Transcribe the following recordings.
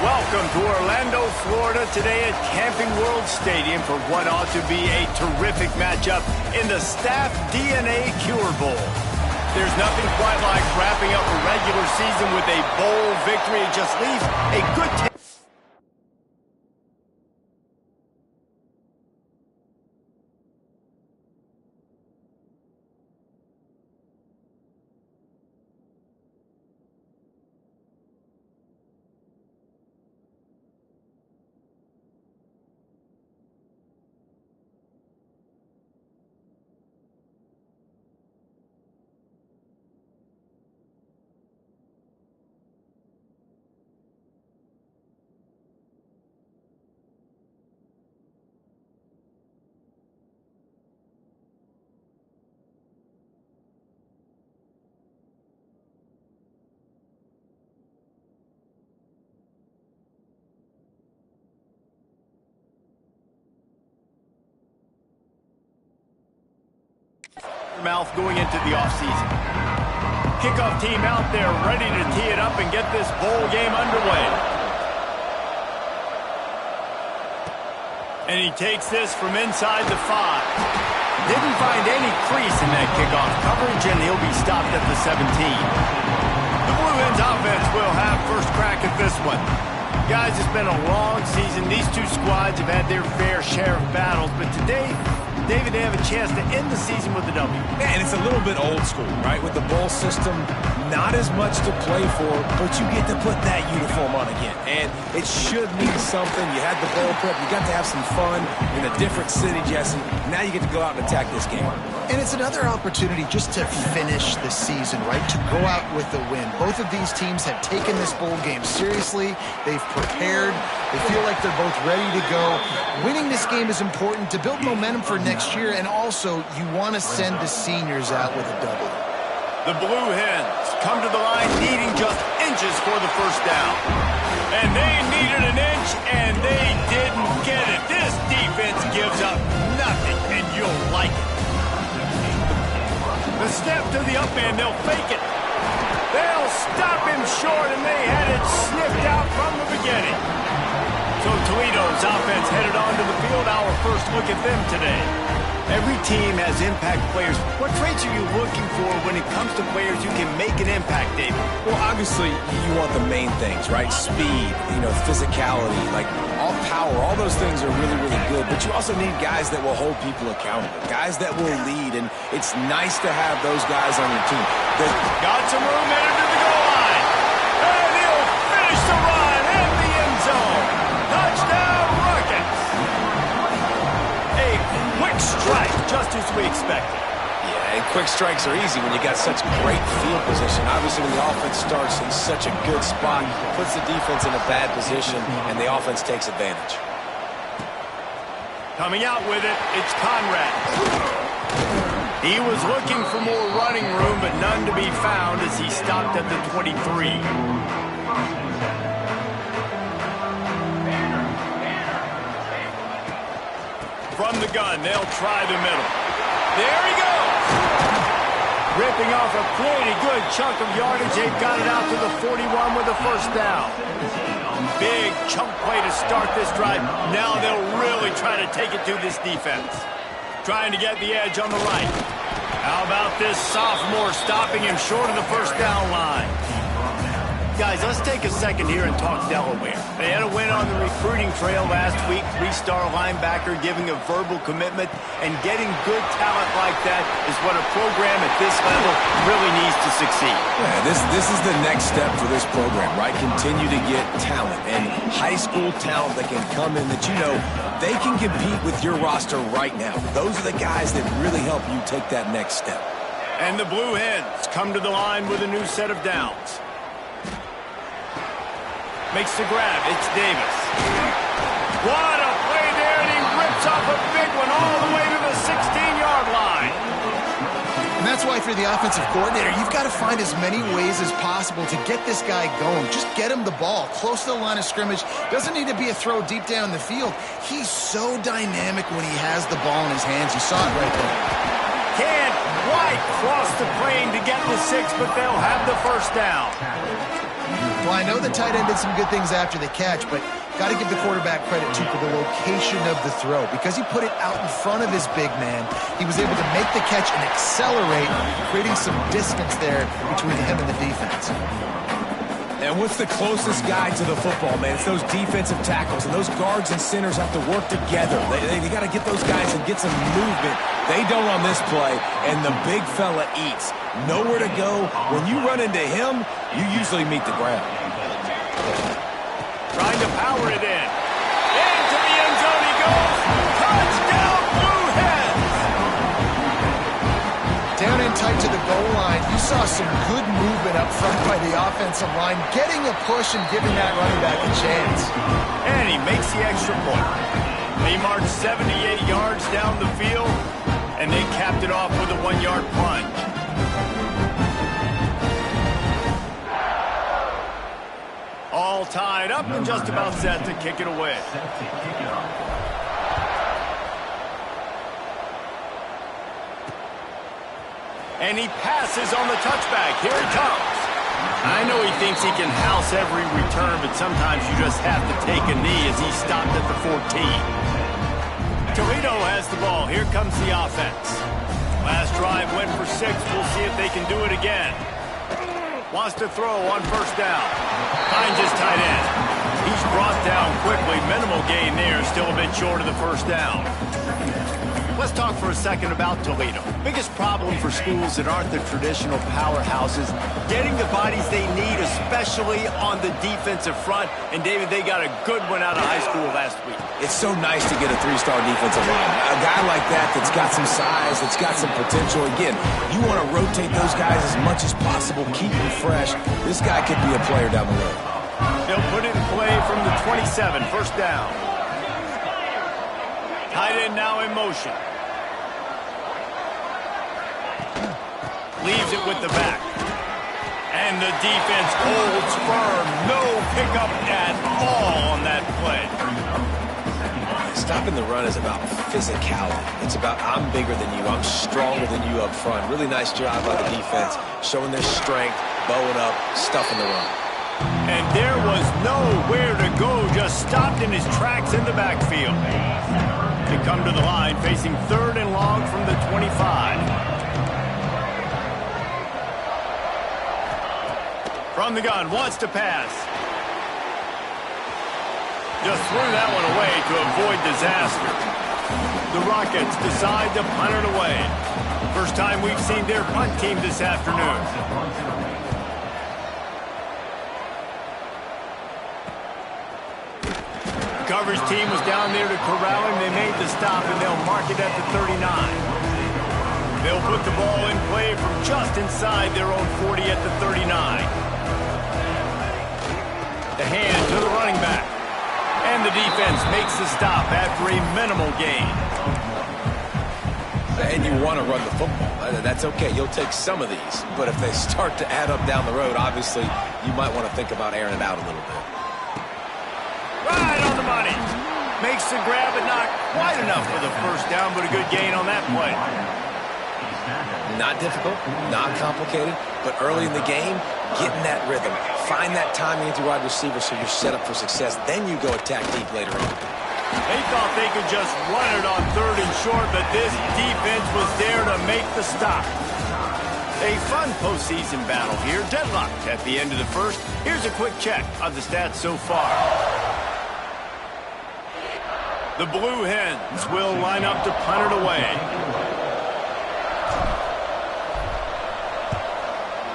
Welcome to Orlando, Florida, today at Camping World Stadium for what ought to be a terrific matchup in the Staff DNA Cure Bowl. There's nothing quite like wrapping up a regular season with a bowl victory. It just leaves a good taste. Mouth going into the offseason. Kickoff team out there ready to tee it up and get this bowl game underway. And he takes this from inside the 5. Didn't find any crease in that kickoff coverage, and he'll be stopped at the 17. The Blue Hens offense will have first crack at this one. Guys, it's been a long season. These two squads have had their fair share of battles, but today, David, they have a chance to end the season with a W. Yeah, and it's a little bit old school, right? With the bowl system, not as much to play for, but you get to put that uniform on again. And it should mean something. You had the bowl prep. You got to have some fun in a different city, Jesse. Now you get to go out and attack this game. And it's another opportunity just to finish the season, right? To go out with a win. Both of these teams have taken this bowl game seriously. They've prepared. They feel like they're both ready to go. Winning this game is important to build momentum for next year, and also you want to send the seniors out with a W. The Blue Hens come to the line needing just inches for the first down. And they needed an inch, and they didn't get it. This defense gives up nothing, and you'll like it. The step to the up man, they'll fake it. They'll stop him short, and they had it sniffed out from the beginning. So Toledo's offense headed onto the field. Our first look at them today. Every team has impact players. What traits are you looking for when it comes to players who can make an impact, David? Well, obviously, you want the main things, right? Speed, physicality, like all power, all those things are really, really good. But you also need guys that will hold people accountable, guys that will lead, and it's nice to have those guys on your team. Got some room headed to the goal line. And he'll finish the run in the end zone. Touchdown, Rockets. A quick strike, just as we expected. Yeah, and quick strikes are easy when you got such great field position. Obviously, when the offense starts in such a good spot, puts the defense in a bad position, and the offense takes advantage. Coming out with it, it's Conrad. He was looking for more running room, but none to be found as he stopped at the 23. From the gun, they'll try the middle. There he goes! Ripping off a pretty good chunk of yardage. They've got it out to the 41 with a first down. Big chunk play to start this drive. Now they'll really try to take it to this defense. Trying to get the edge on the right. How about this sophomore stopping him short of the first down line? Guys, let's take a second here and talk Delaware. They had a win on the recruiting trail last week. 3-star linebacker giving a verbal commitment, and getting good talent like that is what a program at this level really needs to succeed. Yeah, this is the next step for this program, right? Continue to get talent and high school talent that can come in that they can compete with your roster right now. Those are the guys that really help you take that next step. And the Blue Hens come to the line with a new set of downs. Makes the grab. It's Davis. What a play there, and he rips off a big one all the way to the 16-yard line. And that's why, for the offensive coordinator, you've got to find as many ways as possible to get this guy going. Just get him the ball close to the line of scrimmage. Doesn't need to be a throw deep down the field. He's so dynamic when he has the ball in his hands. You saw it right there. Can't quite cross the plane to get the 6, but they'll have the first down. Well, I know the tight end did some good things after the catch, but got to give the quarterback credit, too, for the location of the throw. Because he put it out in front of his big man, he was able to make the catch and accelerate, creating some distance there between him and the defense. And what's the closest guy to the football, man? It's those defensive tackles, and those guards and centers have to work together. They got to get those guys and get some movement. They don't on this play, and the big fella eats. Nowhere to go. When you run into him, you usually meet the ground. Trying to power it in. Into the end zone he goes. Touchdown, Blue Hens! Down in tight to the goal line, you saw some good movement up front by the offensive line, getting a push and giving that running back a chance. And he makes the extra point. He marched 78 yards down the field, and they capped it off with a 1-yard plunge. All tied up and just about set to kick it away. And he passes on the touchback. Here he comes. I know he thinks he can house every return, but sometimes you just have to take a knee as he stopped at the 14. Toledo has the ball. Here comes the offense. Last drive went for 6. We'll see if they can do it again. Wants to throw on first down. Finds his tight end. He's brought down quickly. Minimal gain there. Still a bit short of the first down. Let's talk for a second about Toledo. Biggest problem for schools that aren't the traditional powerhouses, getting the bodies they need, especially on the defensive front. And, David, they got a good one out of high school last week. It's so nice to get a 3-star defensive line. A guy like that's got some size, that's got some potential. Again, you want to rotate those guys as much as possible, keep them fresh. This guy could be a player down the road. They'll put it in play from the 27, first down. Tight end now in motion. Leaves it with the back. And the defense holds firm. No pickup at all on that play. Stopping the run is about physicality. It's about I'm bigger than you, I'm stronger than you up front. Really nice job by the defense, showing their strength, bowing up, stuffing the run. And there was nowhere to go, just stopped in his tracks in the backfield. They come to the line, facing 3rd and long from the 25. From the gun, wants to pass. Just threw that one away to avoid disaster. The Rockets decide to punt it away. First time we've seen their punt team this afternoon. The coverage team was down there to corral him. They made the stop, and they'll mark it at the 39. They'll put the ball in play from just inside their own 40 at the 39. The hand to the running back. And the defense makes the stop after a minimal gain. And you want to run the football. That's okay. You'll take some of these. But if they start to add up down the road, obviously, you might want to think about airing it out a little bit. Right on the money. Makes the grab, but not quite enough for the first down, but a good gain on that play. Not difficult, not complicated, but early in the game, get in that rhythm. Find that timing into wide receiver so you're set up for success. Then you go attack deep later on. They thought they could just run it on 3rd and short, but this defense was there to make the stop. A fun postseason battle here. Deadlocked at the end of the first. Here's a quick check of the stats so far. The Blue Hens will line up to punt it away.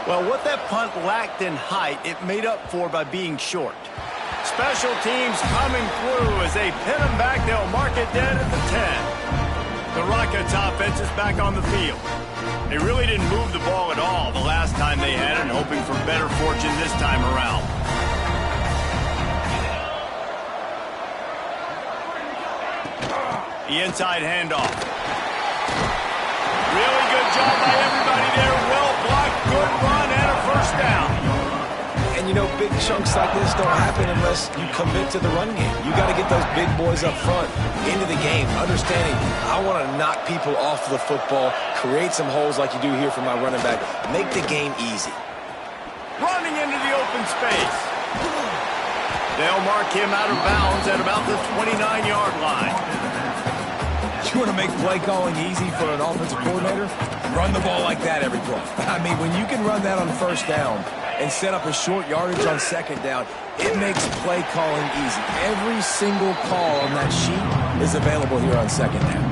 Well, what that punt lacked in height, it made up for by being short. Special teams coming through as they pin them back. They'll mark it dead at the 10. The Rockets offense is back on the field. They really didn't move the ball at all the last time they had it, hoping for better fortune this time around. The inside handoff. Really good job by everybody there. Well blocked, good run, and a first down. And, you know, big chunks like this don't happen unless you commit to the run game. You got to get those big boys up front into the game, understanding I want to knock people off the football, create some holes like you do here for my running back, make the game easy. Running into the open space. They'll mark him out of bounds at about the 29-yard line. You want to make play calling easy for an offensive coordinator? Run the ball like that every play. I mean, when you can run that on first down and set up a short yardage on second down, it makes play calling easy. Every single call on that sheet is available here on second down.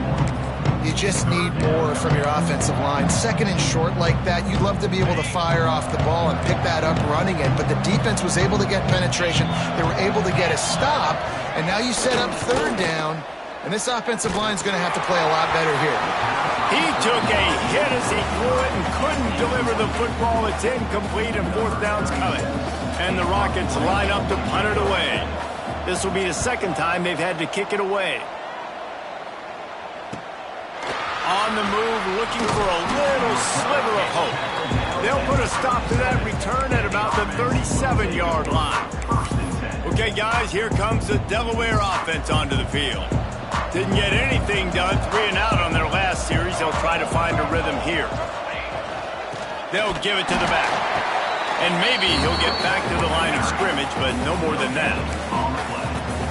You just need more from your offensive line. Second and short like that, you'd love to be able to fire off the ball and pick that up running it, but the defense was able to get penetration. They were able to get a stop, and now you set up third down, and this offensive line is going to have to play a lot better here. He took a hit as he threw it and couldn't deliver the football. It's incomplete and fourth down's coming. And the Rockets line up to punt it away. This will be the second time they've had to kick it away. On the move, looking for a little sliver of hope. They'll put a stop to that return at about the 37-yard line. Okay, guys, here comes the Delaware offense onto the field. Didn't get anything done, 3 and out on their last series. They'll try to find a rhythm here. They'll give it to the back. And maybe he'll get back to the line of scrimmage, but no more than that.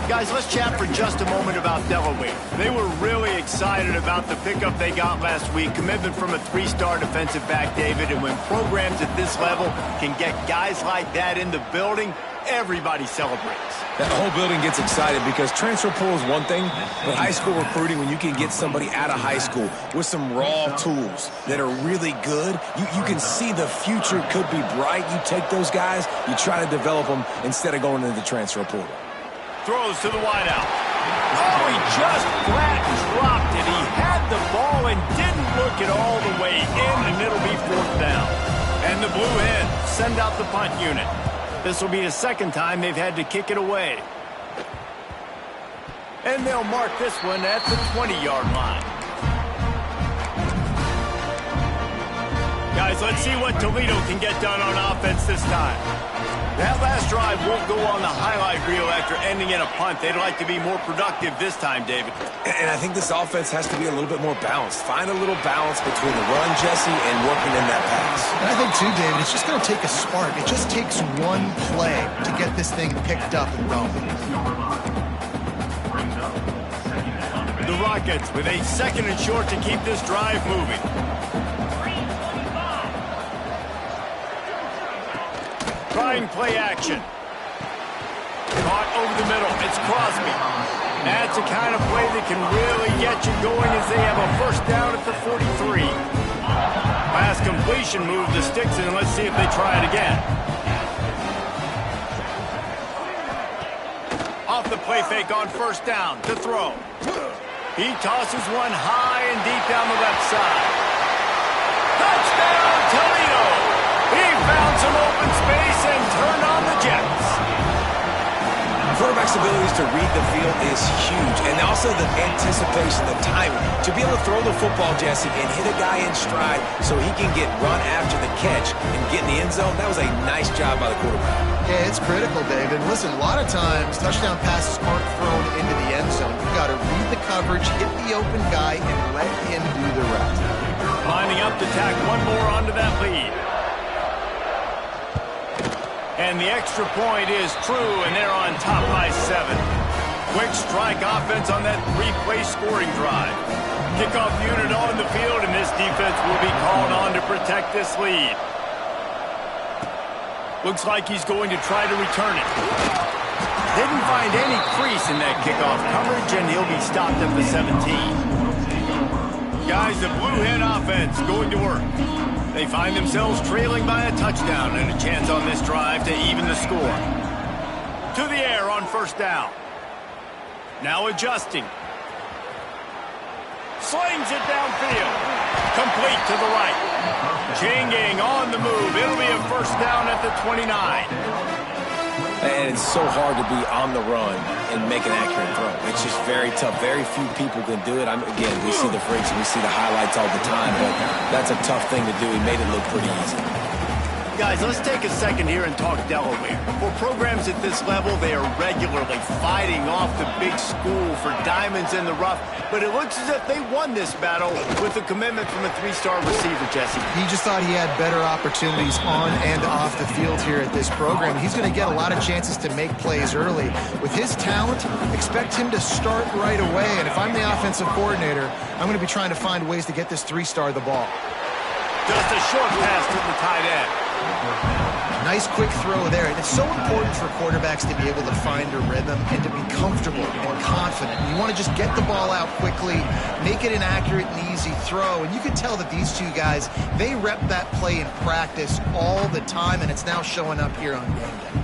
Guys, let's chat for just a moment about Delaware. They were really excited about the pickup they got last week. Commitment from a 3-star defensive back, David. And when programs at this level can get guys like that in the building, everybody celebrates. That whole building gets excited because transfer portal is one thing, but high school recruiting, when you can get somebody out of high school with some raw tools that are really good, you can see the future could be bright. You take those guys, you try to develop them instead of going into the transfer portal. Throws to the wideout. Oh, he just flat dropped it. He had the ball and didn't look it all the way in, and it'll be fourth down. And the Blue Hens send out the punt unit. This will be the second time they've had to kick it away. And they'll mark this one at the 20-yard line. Guys, let's see what Toledo can get done on offense this time. That last drive won't go on the highlight reel after ending in a punt. They'd like to be more productive this time, David. And I think this offense has to be a little bit more balanced. Find a little balance between the run, Jesse, and working in that pass. And I think, too, David, it's just going to take a spark. It just takes one play to get this thing picked up and going. The Rockets with a second and short to keep this drive moving. Trying play action. Caught over the middle. It's Crosby. That's the kind of play that can really get you going as they have a first down at the 43. Pass completion move to sticks, and let's see if they try it again. Off the play fake on first down to throw. He tosses one high and deep down the left side. Touchdown, Toledo! He found some open space and turned on the Jets. Quarterback's abilities to read the field is huge, and also the anticipation, the timing. To be able to throw the football, Jesse, and hit a guy in stride so he can get run after the catch and get in the end zone, that was a nice job by the quarterback. Yeah, it's critical, David. Listen, a lot of times touchdown passes aren't thrown into the end zone. You've got to read the coverage, hit the open guy, and let him do the rest. Lining up to tack one more onto that lead. And the extra point is true, and they're on top by 7. Quick strike offense on that 3-play scoring drive. Kickoff unit on the field, and this defense will be called on to protect this lead. Looks like he's going to try to return it. Didn't find any crease in that kickoff coverage, and he'll be stopped at the 17. Guys, the Blue Hen offense going to work. They find themselves trailing by a touchdown and a chance on this drive to even the score. To the air on first down. Now adjusting. Slings it downfield. Complete to the right. Chain gang on the move. It'll be a first down at the 29. And it's so hard to be on the run and make an accurate throw. It's just very tough. Very few people can do it. Again, we see the freaks and we see the highlights all the time, but that's a tough thing to do. He made it look pretty easy. Guys, let's take a second here and talk Delaware. For programs at this level, they are regularly fighting off the big school for diamonds in the rough, but it looks as if they won this battle with a commitment from a three-star receiver, Jesse. He just thought he had better opportunities on and off the field here at this program. He's going to get a lot of chances to make plays early. With his talent, expect him to start right away, and if I'm the offensive coordinator, I'm going to be trying to find ways to get this three-star the ball. Just a short pass to the tight end. Nice quick throw there. And it's so important for quarterbacks to be able to find a rhythm and to be comfortable and confident. You want to just get the ball out quickly, make it an accurate and easy throw. And you can tell that these two guys, they rep that play in practice all the time, and it's now showing up here on game day.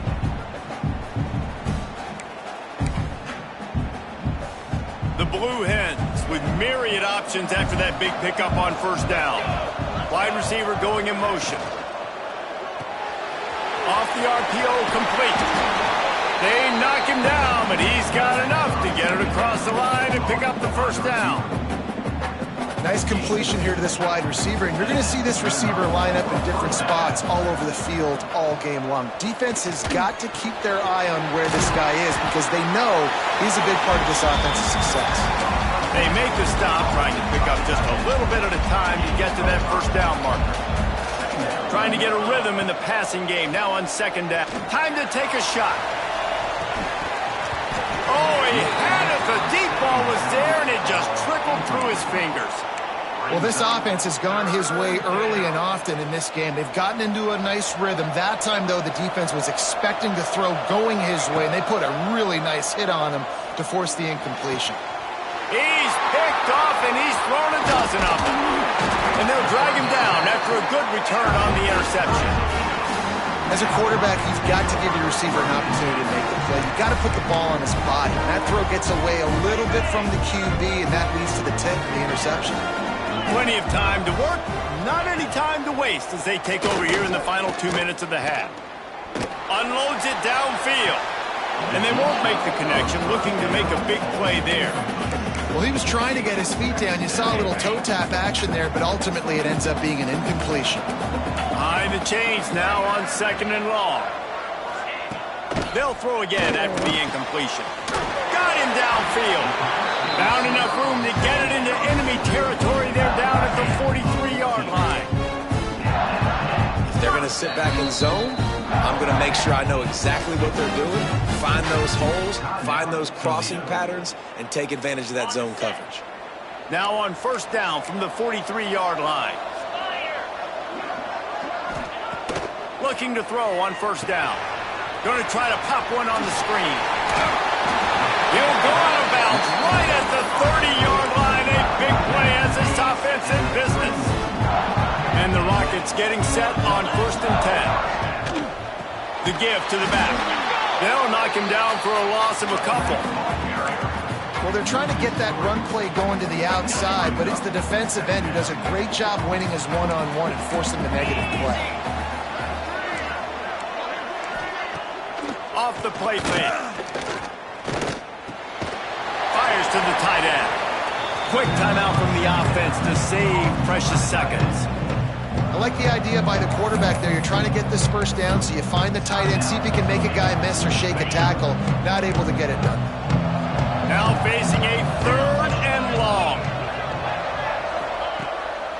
The Blue Hens with myriad options after that big pickup on first down. Wide receiver going in motion. Off the RPO, complete. They knock him down, but he's got enough to get it across the line and pick up the first down. Nice completion here to this wide receiver, and you're going to see this receiver line up in different spots all over the field all game long. Defense has got to keep their eye on where this guy is because they know he's a big part of this offense's success. They make the stop, trying to pick up just a little bit at a time to get to that first down marker. Trying to get a rhythm in the passing game, now on second down. Time to take a shot. Oh, he had it. The deep ball was there, and it just trickled through his fingers. Well, this offense has gone his way early and often in this game. They've gotten into a nice rhythm. That time, though, the defense was expecting the throw going his way, and they put a really nice hit on him to force the incompletion. He's picked off, and he's thrown a dozen of them. And they'll drag him down after a good return on the interception. As a quarterback, you've got to give your receiver an opportunity to make the play. You've got to put the ball on his body. And that throw gets away a little bit from the QB, and that leads to the tip and the interception. Plenty of time to work, not any time to waste as they take over here in the final 2 minutes of the half. Unloads it downfield. And they won't make the connection, looking to make a big play there. Well, he was trying to get his feet down. You saw a little toe tap action there, but ultimately it ends up being an incompletion. Behind the chains now on second and long. They'll throw again after the incompletion. Got him downfield. Found enough room to get it into enemy territory. They're down at the 43-yard line. If they're going to sit back in zone, I'm going to make sure I know exactly what they're doing, find those holes, find those crossing patterns, and take advantage of that zone coverage. Now on first down from the 43-yard line. Looking to throw on first down. Going to try to pop one on the screen. He'll go out of bounds right at the 30-yard line. A big play as this offense in business. And the Rockets getting set on first and 10. The give to the back. They'll knock him down for a loss of a couple. Well, they're trying to get that run play going to the outside, but it's the defensive end who does a great job winning his one-on-one and forcing the negative play. Off the play fake. Fires to the tight end. Quick timeout from the offense to save precious seconds. I like the idea by the quarterback there. You're trying to get this first down, so you find the tight end, see if he can make a guy miss or shake a tackle. Not able to get it done. Now facing a third and long.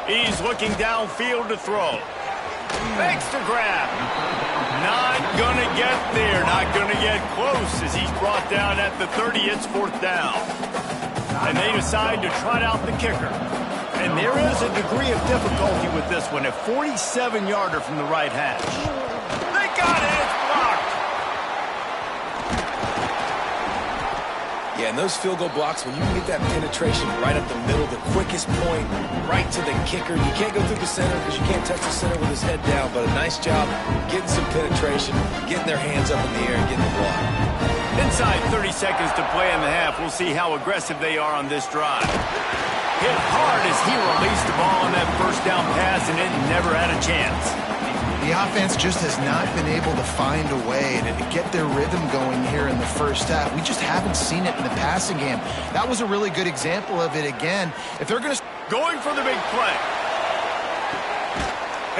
He's looking downfield to throw. Fakes to grab. Not gonna get there, not gonna get close as he's brought down at the 30. It's fourth down. And they decide to trot out the kicker. And there is a degree of difficulty with this one, a 47-yarder from the right hash. They got it, it's blocked. Yeah, and those field goal blocks, when you can get that penetration right up the middle, the quickest point, right to the kicker. You can't go through the center because you can't touch the center with his head down, but a nice job getting some penetration, getting their hands up in the air and getting the block. Inside 30 seconds to play in the half. We'll see how aggressive they are on this drive. Hit hard as he released the ball on that first down pass, and it never had a chance. The offense just has not been able to find a way to get their rhythm going here in the first half. We just haven't seen it in the passing game. That was a really good example of it again. If they're going to... Going for the big play.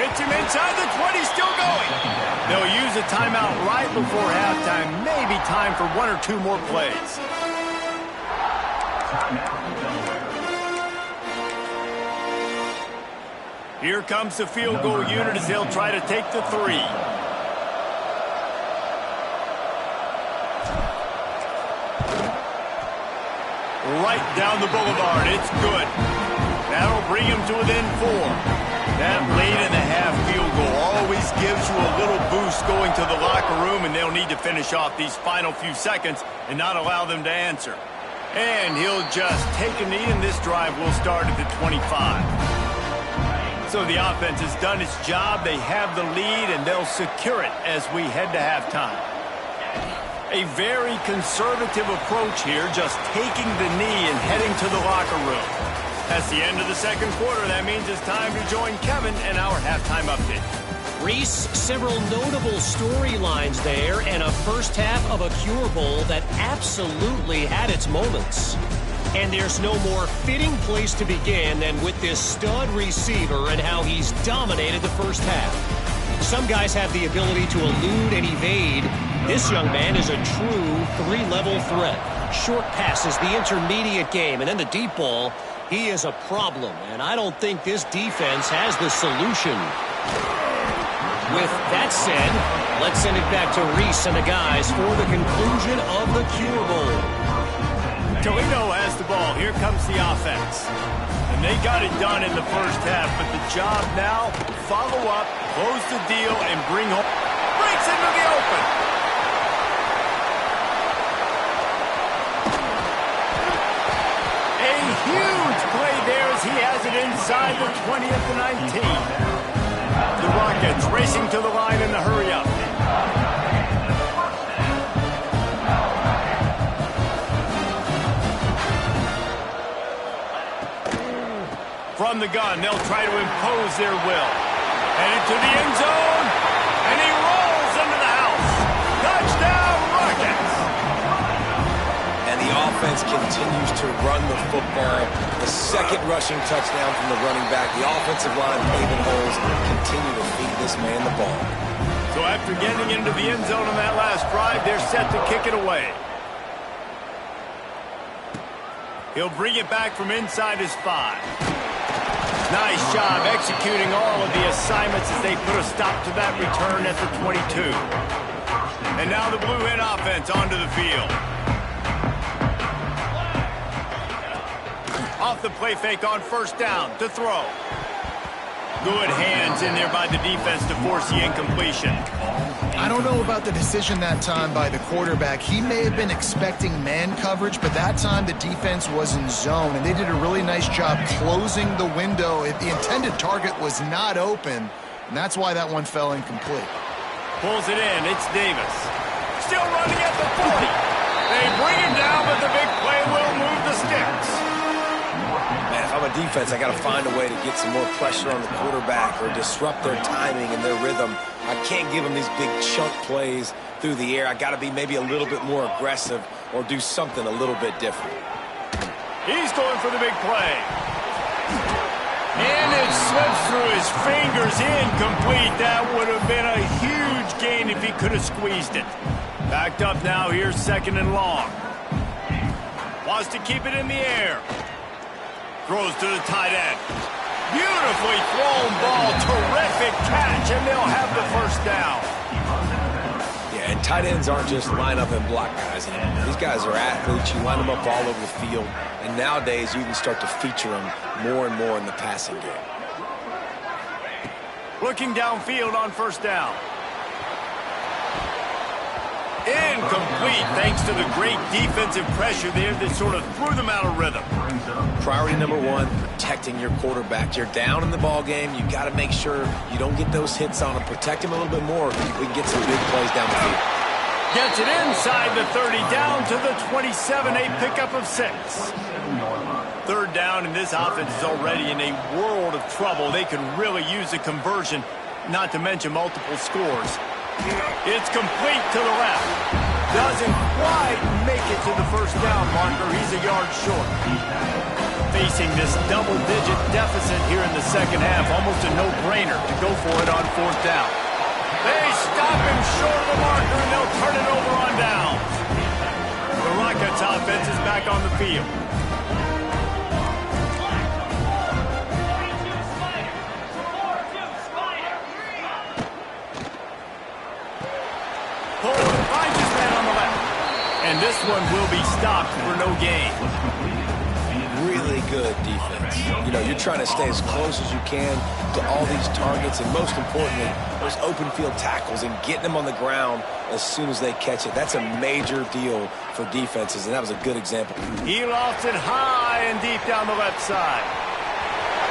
Hits him inside the 20, still going. They'll use a timeout right before halftime. Maybe time for one or two more plays. Here comes the field goal unit as they'll try to take the 3. Right down the boulevard. It's good. That'll bring him to within 4. That late in the half field goal always gives you a little boost going to the locker room, and they'll need to finish off these final few seconds and not allow them to answer. And he'll just take a knee, and this drive will start at the 25. So the offense has done its job. They have the lead, and they'll secure it as we head to halftime. A very conservative approach here, just taking the knee and heading to the locker room. That's the end of the second quarter. That means it's time to join Kevin and our halftime update. Reese, several notable storylines there, and a first half of a Cure Bowl that absolutely had its moments. And there's no more fitting place to begin than with this stud receiver and how he's dominated the first half. Some guys have the ability to elude and evade. This young man is a true 3-level threat. Short passes, the intermediate game, and then the deep ball. He is a problem, and I don't think this defense has the solution. With that said, let's send it back to Reese and the guys for the conclusion of the Cure Bowl. Toledo has the ball. Here comes the offense. And they got it done in the first half, but the job now, follow up, close the deal, and bring home. Breaks into the open. A huge play there as he has it inside the 20 at the 19. The Rockets racing to the line in the hurry-up. From the gun, they'll try to impose their will. Headed to the end zone, and he rolls into the house. Touchdown, Rockets! And the offense continues to run the football. The second rushing touchdown from the running back. The offensive line paving holes continue to feed this man the ball. So after getting into the end zone on that last drive, they're set to kick it away. He'll bring it back from inside his 5. Nice job executing all of the assignments as they put a stop to that return at the 22. And now the Blue Hen offense onto the field. Off the play fake on first down to throw. Good hands in there by the defense to force the incompletion. I don't know about the decision that time by the quarterback. He may have been expecting man coverage, but that time the defense was in zone, and they did a really nice job closing the window. The intended target was not open, and that's why that one fell incomplete. Pulls it in. It's Davis. Still running at the 40. They bring him down, but the big play will move the sticks. Man, if I'm a defense, I got to find a way to get some more pressure on the quarterback or disrupt their timing and their rhythm. I can't give them these big chunk plays through the air. I got to be maybe a little bit more aggressive or do something a little bit different. He's going for the big play. And it slips through his fingers, incomplete. That would have been a huge gain if he could have squeezed it. Backed up now, here's second and long. Wants to keep it in the air. Throws to the tight end. Beautifully thrown ball, terrific catch, and they'll have the first down. Yeah, and tight ends aren't just line up and block guys. These guys are athletes. You line them up all over the field, and nowadays you can start to feature them more and more in the passing game. Looking downfield on first down. Incomplete, thanks to the great defensive pressure there that sort of threw them out of rhythm. Priority number one, protecting your quarterback. You're down in the ball game. You got to make sure you don't get those hits on him. Protect him a little bit more. We can get some big plays down the field. Gets it inside the 30, down to the 27, a pickup of 6. Third down, and this offense is already in a world of trouble. They can really use a conversion, not to mention multiple scores. It's complete to the left. Doesn't quite make it to the first down marker. He's a yard short. Facing this double-digit deficit here in the second half, almost a no-brainer to go for it on fourth down. They stop him short of the marker, and they'll turn it over on down. The Rockets offense is back on the field. Pollard finds his man on the left. And this one will be stopped for no gain. Really good defense. You know, you're trying to stay as close as you can to all these targets, and most importantly, those open field tackles and getting them on the ground as soon as they catch it. That's a major deal for defenses, and that was a good example. He lofts it high and deep down the left side.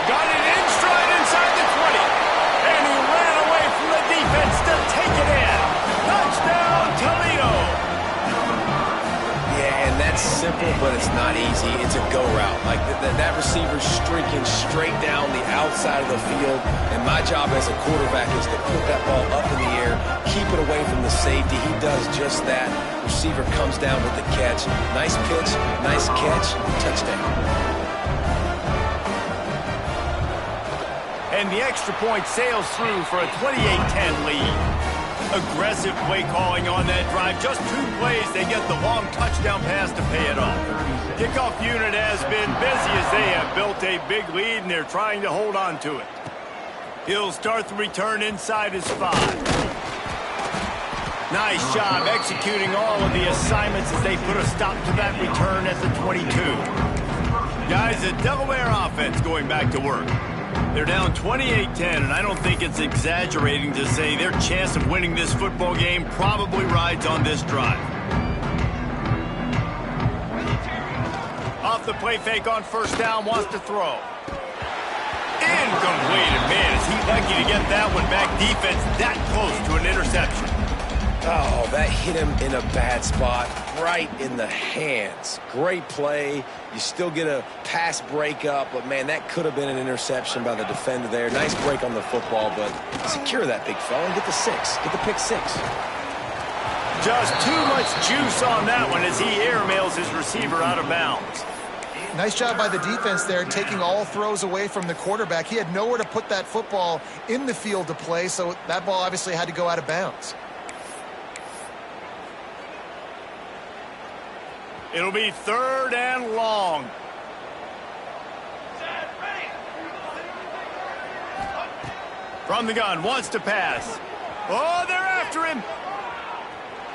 Got it in stride inside the 20. And he ran away from the defense to take it in. Touchdown, Toledo. Yeah, and that's simple, but it's not easy. It's a go route. Like that receiver's streaking straight down the outside of the field, and my job as a quarterback is to put that ball up in the air, keep it away from the safety. He does just that. Receiver comes down with the catch. Nice pitch, nice catch, touchdown. And the extra point sails through for a 28-10 lead. Aggressive play calling on that drive. Just 2 plays, they get the long touchdown pass to pay it off. Kickoff unit has been busy as they have built a big lead, and they're trying to hold on to it. He'll start the return inside his 5. Nice job executing all of the assignments as they put a stop to that return at the 22. Guys, the Delaware offense going back to work. They're down 28-10, and I don't think it's exaggerating to say their chance of winning this football game probably rides on this drive. Off the play fake on first down, wants to throw. Incomplete, and man, is he lucky to get that one back. Defense that close to an interception. Oh, that hit him in a bad spot, right in the hands. Great play. You still get a pass breakup, but, man, that could have been an interception by the defender there. Nice break on the football, but secure that big fella and get the 6. Get the pick 6. Just too much juice on that one as he airmails his receiver out of bounds. Nice job by the defense there, taking all throws away from the quarterback. He had nowhere to put that football in the field to play, so that ball obviously had to go out of bounds. It'll be 3rd and long. From the gun, wants to pass. Oh, they're after him.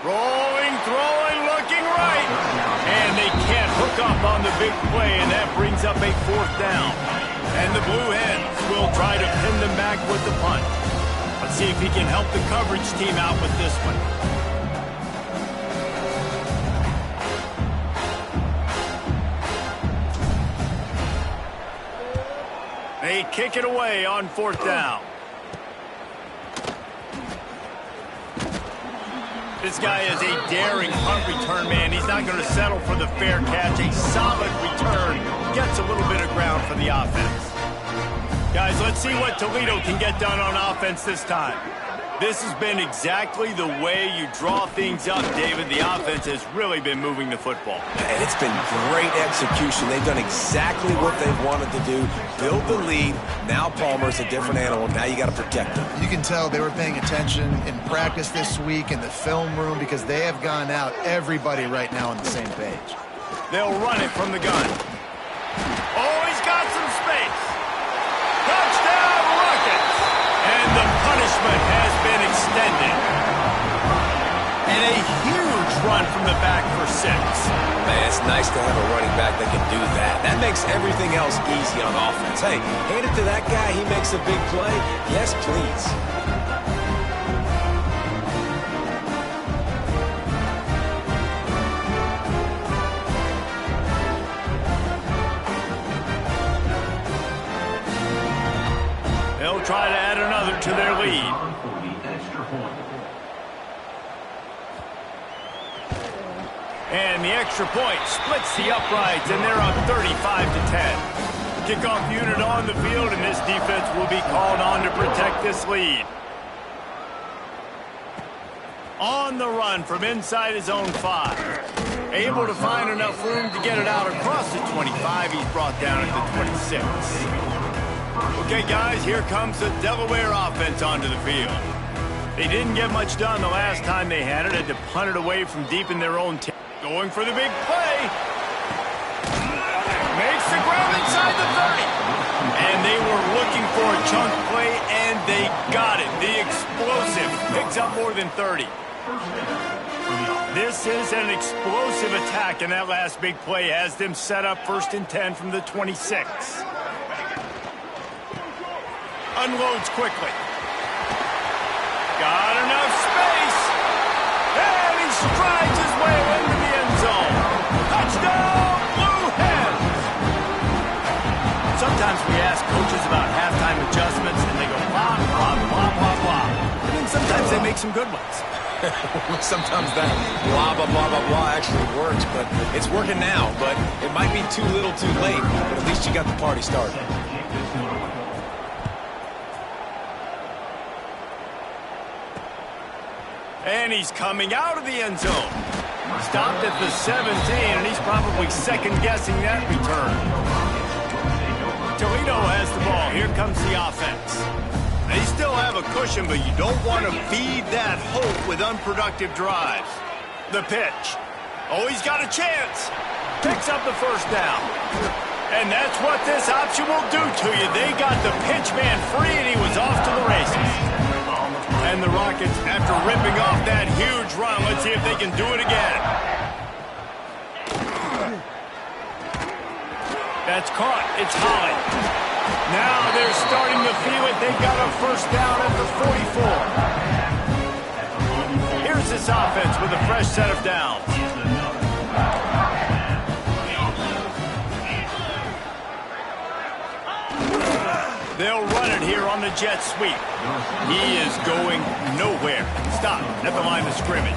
Rolling, throwing, looking right. And they can't hook up on the big play, and that brings up a 4th down. And the Blue Hens will try to pin them back with the punt. Let's see if he can help the coverage team out with this one. They kick it away on 4th down. This guy is a daring punt return man. He's not going to settle for the fair catch. A solid return. Gets a little bit of ground for the offense. Guys, let's see what Toledo can get done on offense this time. This has been exactly the way you draw things up, David. The offense has really been moving the football. And it's been great execution. They've done exactly what they've wanted to do. Build the lead. Now Palmer's a different animal. Now you got to protect him. You can tell they were paying attention in practice this week in the film room because they have gone out, everybody right now on the same page. They'll run it from the gun. Oh, he's got some space. Touchdown, Rockets! And the punishment has been extended. And a huge run from the back for 6. Man, it's nice to have a running back that can do that. That makes everything else easy on offense. Hey, hand it to that guy. He makes a big play. Yes, please. They'll try to add another to their lead. And the extra point splits the uprights, and they're up 35-10. Kickoff unit on the field, and this defense will be called on to protect this lead. On the run from inside his own 5. Able to find enough room to get it out across the 25. He's brought down at the 26. Okay, guys, here comes the Delaware offense onto the field. They didn't get much done the last time they had it. Had to punt it away from deep in their own team. Going for the big play. Makes the grab inside the 30. And they were looking for a chunk play, and they got it. The explosive picks up more than 30. This is an explosive attack, and that last big play has them set up 1st and 10 from the 26. Unloads quickly. Got enough space. And he strides his way into the end zone. Touchdown, Blue Hens! Sometimes we ask coaches about halftime adjustments, and they go blah, blah, blah, blah, blah. And then sometimes they make some good ones. Sometimes that blah, blah, blah, blah, blah actually works, but it's working now. But it might be too little too late, but at least you got the party started. And he's coming out of the end zone. Stopped at the 17, and he's probably second-guessing that return. Toledo has the ball. Here comes the offense. They still have a cushion, but you don't want to feed that hope with unproductive drives. The pitch. Oh, he's got a chance. Picks up the 1st down. And that's what this option will do to you. They got the pitch man free, and he was off to the races. And the Rockets, after ripping off that huge run, let's see if they can do it again. That's caught. It's Holly. Now they're starting to feel it. They've got a 1st down at the 44. Here's this offense with a fresh set of downs. They'll run it here on the jet sweep. He is going nowhere. Stop at the line of scrimmage.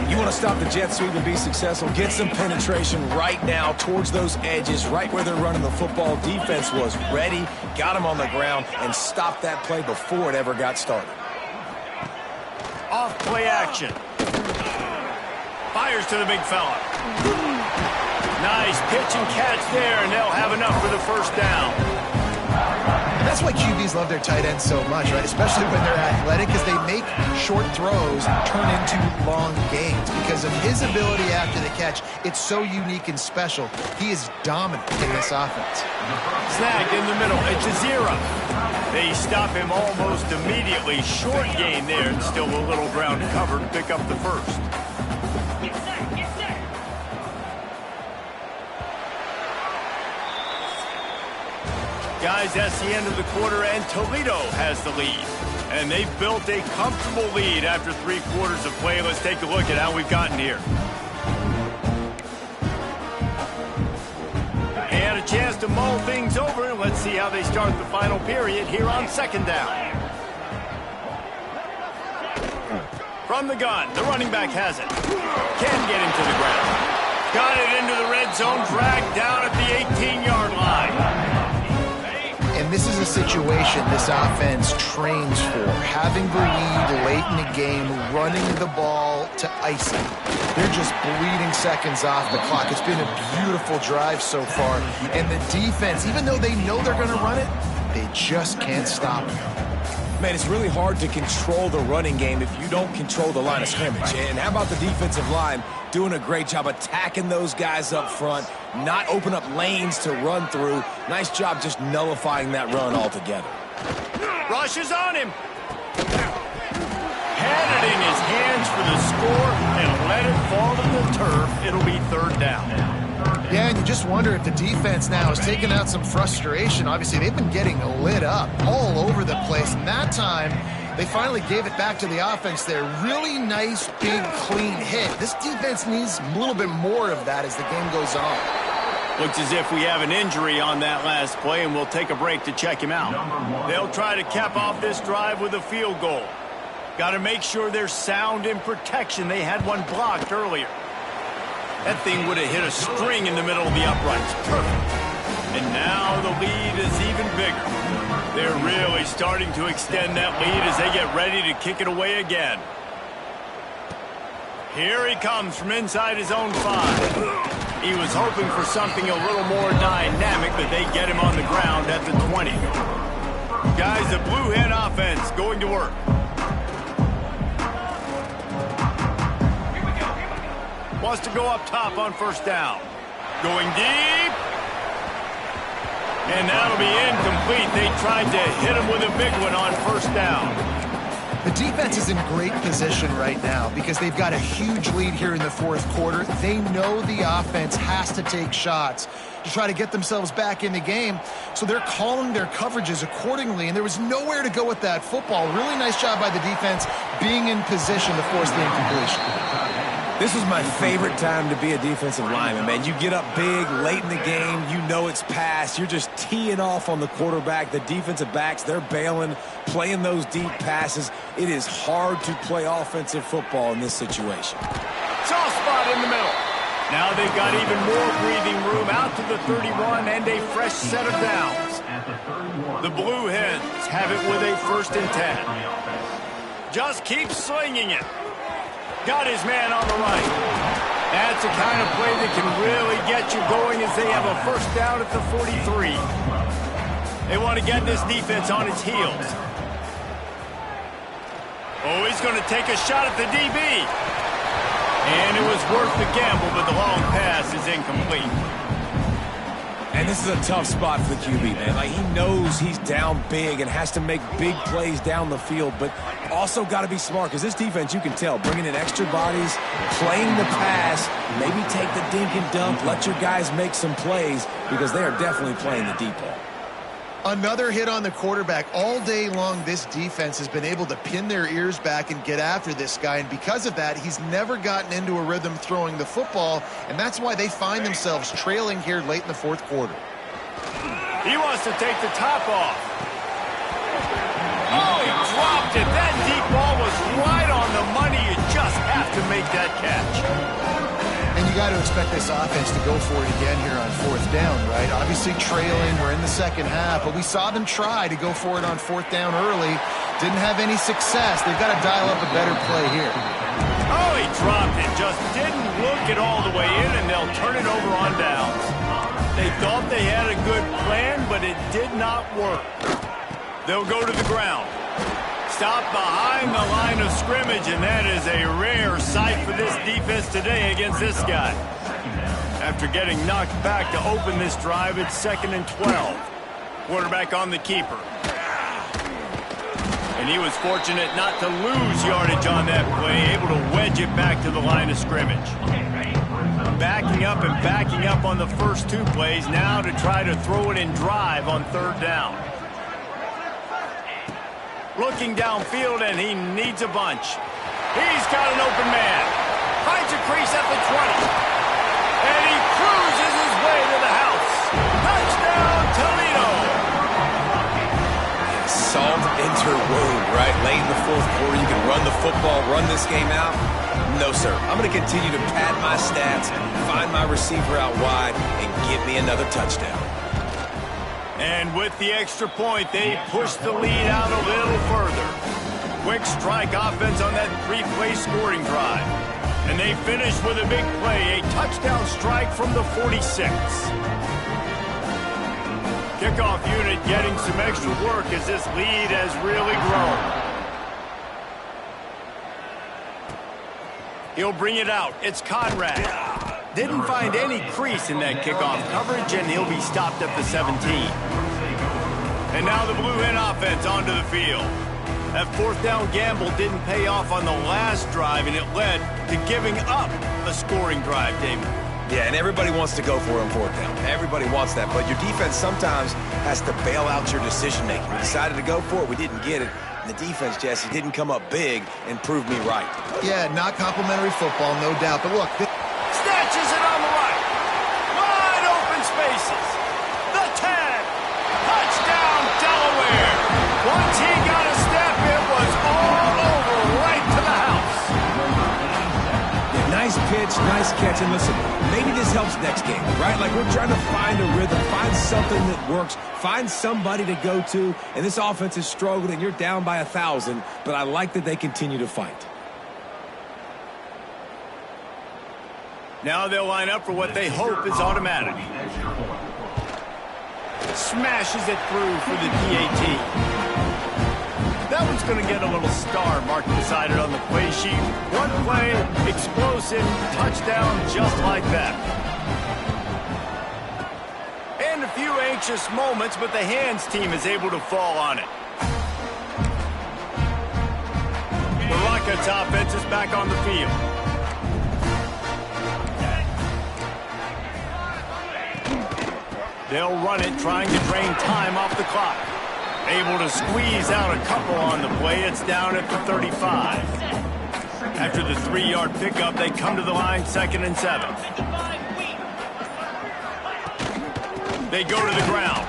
You want to stop the jet sweep and be successful, get some penetration right now towards those edges, right where they're running the football. Defense was ready, got him on the ground, and stopped that play before it ever got started. Off play action. Fires to the big fella. Nice pitch and catch there, and they'll have enough for the 1st down. And that's why QBs love their tight ends so much, right? Especially when they're athletic, because they make short throws turn into long gains. Because of his ability after the catch, it's so unique and special. He is dominant in this offense. Snagged in the middle. It's a 0. They stop him almost immediately. Short gain there, and still a little ground covered to pick up the 1st. Guys, that's the end of the quarter, and Toledo has the lead. And they've built a comfortable lead after 3 quarters of play. Let's take a look at how we've gotten here. And a chance to mull things over. Let's see how they start the final period here on 2nd down. From the gun, the running back has it. Can get him to the ground. Got it into the red zone, dragged down at the 18-yard line. And this is a situation this offense trains for. Having the lead late in the game, running the ball to ice it. They're just bleeding seconds off the clock. It's been a beautiful drive so far. And the defense, even though they know they're going to run it, they just can't stop it. Man, it's really hard to control the running game if you don't control the line of scrimmage. And how about the defensive line doing a great job attacking those guys up front, not open up lanes to run through. Nice job just nullifying that run altogether. Rushes on him. Had it in his hands for the score and let it fall to the turf. It'll be 3rd down. Yeah, and you just wonder if the defense now is taking out some frustration. Obviously, they've been getting lit up all over the place. And that time, they finally gave it back to the offense there. Really nice, big, clean hit. This defense needs a little bit more of that as the game goes on. Looks as if we have an injury on that last play, and we'll take a break to check him out. They'll try to cap off this drive with a field goal. Got to make sure they're sound in protection. They had one blocked earlier. That thing would have hit a string in the middle of the uprights. Perfect. And now the lead is even bigger. They're really starting to extend that lead as they get ready to kick it away again. Here he comes from inside his own 5. He was hoping for something a little more dynamic, but they get him on the ground at the 20. Guys, the Blue Hen offense going to work. Wants to go up top on first down. Going deep. And that'll be incomplete. They tried to hit him with a big one on first down. The defense is in great position right now because they've got a huge lead here in the fourth quarter. They know the offense has to take shots to try to get themselves back in the game, so they're calling their coverages accordingly, and there was nowhere to go with that football. Really nice job by the defense being in position to force the incompletion. This was my favorite time to be a defensive lineman, man. You get up big, late in the game, you know it's past. You're just teeing off on the quarterback. The defensive backs, they're bailing, playing those deep passes. It is hard to play offensive football in this situation. Soft spot in the middle. Now they've got even more breathing room out to the 31 and a fresh set of downs. The Blue Hens have it with a 1st and 10. Just keep slinging it. Got his man on the right. That's the kind of play that can really get you going as they have a 1st down at the 43. They want to get this defense on its heels. Oh, he's going to take a shot at the DB. And it was worth the gamble, but the long pass is incomplete. And this is a tough spot for the QB, man. Like, he knows he's down big and has to make big plays down the field, but also got to be smart because this defense, you can tell, bringing in extra bodies, playing the pass, maybe take the dink and dump, let your guys make some plays because they are definitely playing the deep ball. Another hit on the quarterback. All day long, this defense has been able to pin their ears back and get after this guy, and because of that, he's never gotten into a rhythm throwing the football, and that's why they find themselves trailing here late in the fourth quarter. He wants to take the top off. Oh, he dropped it. That deep ball was right on the money. You just have to make that catch. And you got to expect this offense to go for it again here on 4th down, right? Obviously trailing, we're in the second half, but we saw them try to go for it on 4th down early. Didn't have any success. They've got to dial up a better play here. Oh, he dropped it. Just didn't look it all the way in, and they'll turn it over on downs. They thought they had a good plan, but it did not work. They'll go to the ground. Stop behind the line of scrimmage, and that is a rare sight for this defense today against this guy. After getting knocked back to open this drive, it's 2nd and 12. Quarterback on the keeper. And he was fortunate not to lose yardage on that play, able to wedge it back to the line of scrimmage. Backing up and backing up on the first 2 plays, now to try to throw it in drive on 3rd down. Looking downfield, and he needs a bunch. He's got an open man. Finds a crease at the 20. And he cruises his way to the house. Touchdown, Toledo! Salt enter wound, right? Late in the fourth quarter, you can run the football, run this game out. No, sir. I'm going to continue to pad my stats, find my receiver out wide, and get me another touchdown. And with the extra point, they push the lead out a little further. Quick strike offense on that 3-play scoring drive. And they finish with a big play, a touchdown strike from the 46. Kickoff unit getting some extra work as this lead has really grown. He'll bring it out. It's Conrad. Didn't find any crease in that kickoff coverage, and he'll be stopped at the 17. And now the Blue Hen offense onto the field. That 4th down gamble didn't pay off on the last drive, and it led to giving up a scoring drive, David. Yeah, and everybody wants to go for it on 4th down. Everybody wants that, but your defense sometimes has to bail out your decision-making. We decided to go for it. We didn't get it. And the defense, Jesse, didn't come up big and prove me right. Yeah, not complimentary football, no doubt. But look, snatches it on the right. Wide open spaces. The 10. Touchdown, Delaware. Once he got a step, it was all over right to the house. Yeah, nice pitch, nice catch. And listen, maybe this helps next game, right? Like, we're trying to find a rhythm, find something that works, find somebody to go to. And this offense is struggling, and you're down by 1,000. But I like that they continue to fight. Now they'll line up for what they hope is automatic. Smashes it through for the PAT. That one's going to get a little star marked beside it on the play sheet. One play, explosive, touchdown, just like that. And a few anxious moments, but the hands team is able to fall on it. The Rockets offense is back on the field. They'll run it, trying to drain time off the clock. Able to squeeze out a couple on the play. It's down at the 35. After the 3-yard pickup, they come to the line, 2nd and 7. They go to the ground.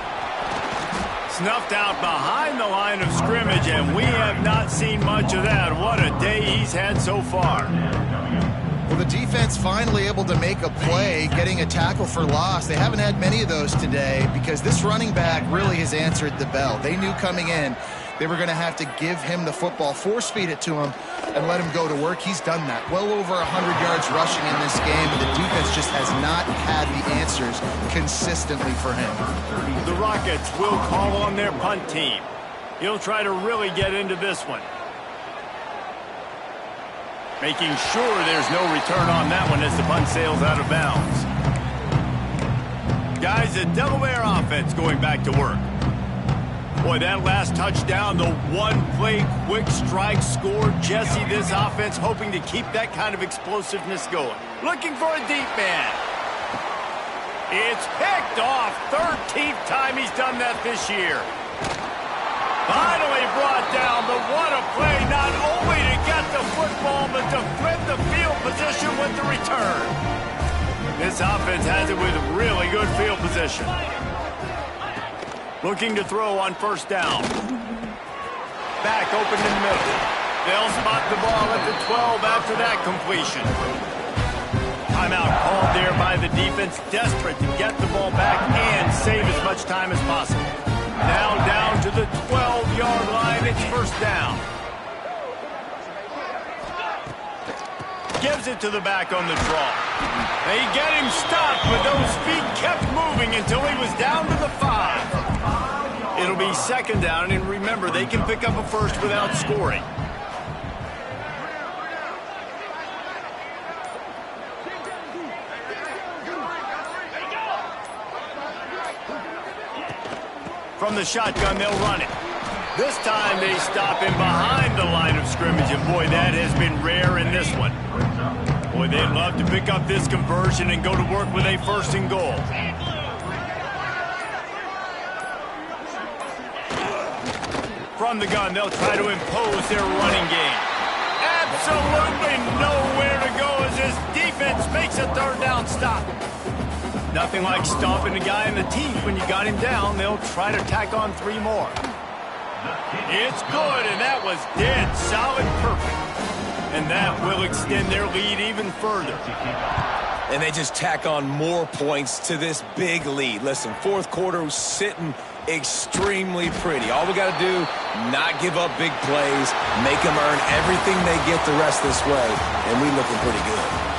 Snuffed out behind the line of scrimmage, and we have not seen much of that. What a day he's had so far. Well, the defense finally able to make a play, getting a tackle for loss. They haven't had many of those today because this running back really has answered the bell. They knew coming in they were going to have to give him the football, force-feed it to him, and let him go to work. He's done that. Well over 100 yards rushing in this game, and the defense just has not had the answers consistently for him. The Rockets will call on their punt team. He'll try to really get into this one. Making sure there's no return on that one as the punt sails out of bounds. Guys, the Delaware offense going back to work. Boy, that last touchdown, the one-play quick strike score. Jesse, this offense hoping to keep that kind of explosiveness going. Looking for a deep man. It's picked off. 13th time he's done that this year. Finally brought down, but what a play, not only to get the football, but to flip the field position with the return. This offense has it with really good field position. Looking to throw on 1st down. Back open in the middle. They'll spot the ball at the 12 after that completion. Timeout called there by the defense, desperate to get the ball back and save as much time as possible. Now down to the 12-yard line. It's 1st down. Gives it to the back on the draw. They get him stopped, but those feet kept moving until he was down to the 5. It'll be 2nd down, and remember, they can pick up a first without scoring. From the shotgun, they'll run it. This time they stop him behind the line of scrimmage, and boy, that has been rare in this one. Boy, they'd love to pick up this conversion and go to work with a 1st and goal. From the gun, they'll try to impose their running game. Absolutely nowhere to go as this defense makes a 3rd down stop. Nothing like stomping a guy in the teeth when you got him down. They'll try to tack on 3 more. It's good, and that was dead solid perfect. And that will extend their lead even further. And they just tack on more points to this big lead. Listen, 4th quarter was sitting extremely pretty. All we got to do, not give up big plays, make them earn everything they get the rest this way, and we looking pretty good.